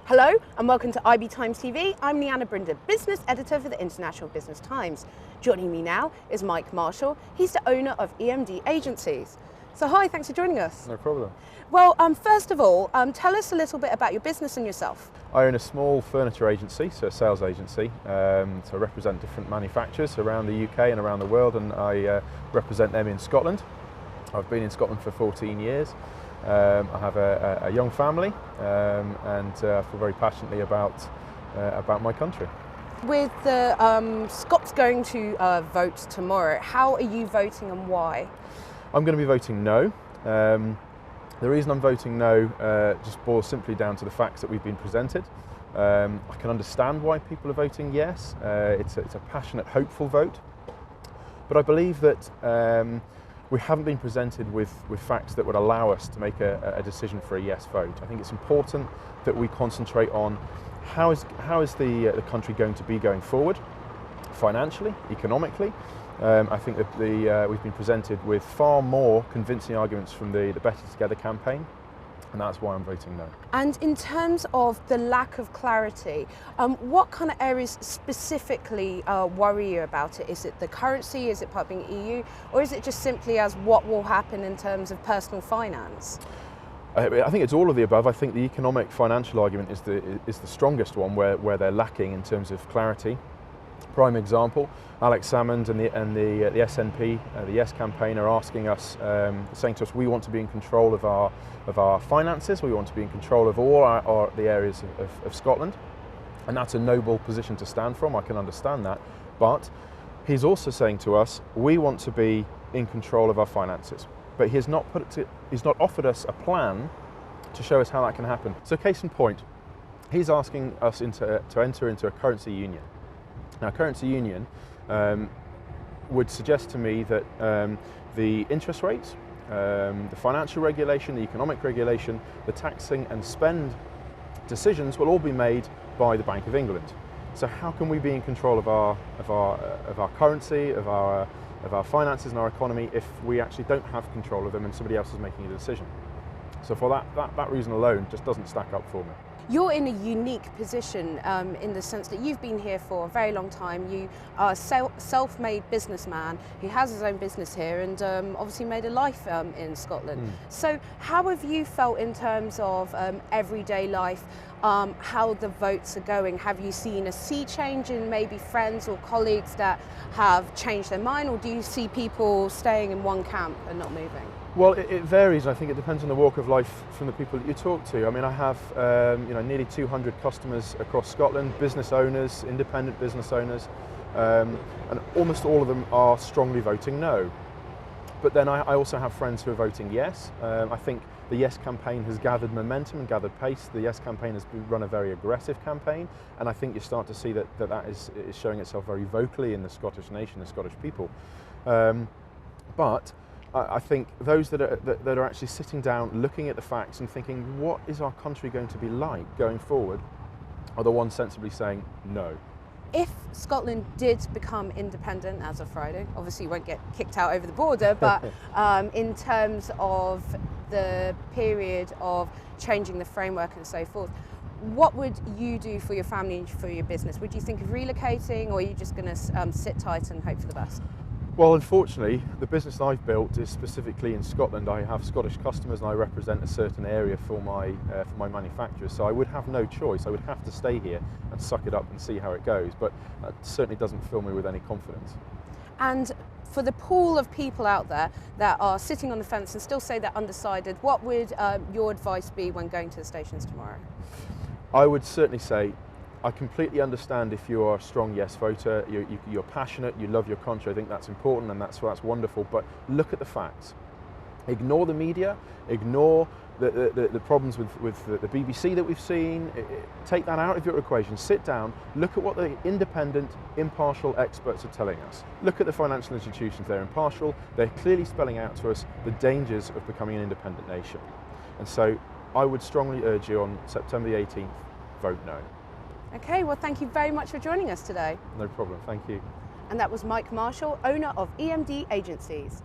Hello and welcome to IBTimes TV. I'm Leanna Brinder, business editor for the International Business Times. Joining me now is Mike Marshall. He's the owner of EMD Agencies. So hi, thanks for joining us. No problem. Well, first of all, tell us a little bit about your business and yourself. I own a small furniture agency, so a sales agency. So I represent different manufacturers around the UK and around the world, and I represent them in Scotland. I've been in Scotland for 14 years. I have a young family, and I feel very passionately about my country. With the Scots going to vote tomorrow, how are you voting and why? I'm going to be voting no. The reason I'm voting no just boils simply down to the facts that we've been presented. I can understand why people are voting yes. It's a passionate, hopeful vote. But I believe that we haven't been presented with facts that would allow us to make a decision for a yes vote. I think it's important that we concentrate on how is the country going to be going forward, financially, economically. I think that we've been presented with far more convincing arguments from the Better Together campaign, and that's why I'm voting no. And in terms of the lack of clarity, what kind of areas specifically worry you about it? Is it the currency, is it part being EU, or is it just simply as what will happen in terms of personal finance? I think it's all of the above. I think the economic financial argument is the strongest one, where they're lacking in terms of clarity. Prime example, Alex Salmond and the SNP, the Yes campaign, are asking us, saying to us, we want to be in control of our finances. We want to be in control of all the areas of Scotland, and that's a noble position to stand from. I can understand that, but he's also saying to us, we want to be in control of our finances, but he's not offered us a plan to show us how that can happen. So, case in point, he's asking us to enter into a currency union. Now, currency union would suggest to me that the interest rates, the financial regulation, the economic regulation, the taxing and spend decisions will all be made by the Bank of England. So how can we be in control of our currency, of our finances and our economy if we actually don't have control of them and somebody else is making a decision? So for that reason alone, just doesn't stack up for me. You're in a unique position in the sense that you've been here for a very long time. You are a self-made businessman who has his own business here and obviously made a life in Scotland. So how have you felt in terms of everyday life, how the votes are going? Have you seen a sea change in maybe friends or colleagues that have changed their mind, or do you see people staying in one camp and not moving? Well, it varies. I think it depends on the walk of life from the people that you talk to. I mean, I have nearly 200 customers across Scotland, business owners, independent business owners, and almost all of them are strongly voting no. But then I also have friends who are voting yes. I think the Yes campaign has gathered momentum and gathered pace. The Yes campaign has run a very aggressive campaign, and I think you start to see that is showing itself very vocally in the Scottish nation, the Scottish people. But I think those that are actually sitting down, looking at the facts and thinking, what is our country going to be like going forward, are the ones sensibly saying no. If Scotland did become independent as of Friday, obviously you won't get kicked out over the border, but in terms of the period of changing the framework and so forth, what would you do for your family and for your business? Would you think of relocating, or are you just going to sit tight and hope for the best? Well, unfortunately, the business I've built is specifically in Scotland. I have Scottish customers and I represent a certain area for my manufacturers, so I would have no choice. I would have to stay here and suck it up and see how it goes, but that certainly doesn't fill me with any confidence. And for the pool of people out there that are sitting on the fence and still say they're undecided, what would your advice be when going to the stations tomorrow? I would certainly say, I completely understand if you are a strong yes voter, you're passionate, you love your country. I think that's important and that's wonderful, but look at the facts. Ignore the media, ignore the problems with the BBC that we've seen. Take that out of your equation. Sit down, look at what the independent, impartial experts are telling us. Look at the financial institutions, they're impartial, they're clearly spelling out to us the dangers of becoming an independent nation. And so I would strongly urge you on September the 18th, vote no. Okay, well, thank you very much for joining us today. No problem, thank you. And that was Mike Marshall, owner of EMD Agencies.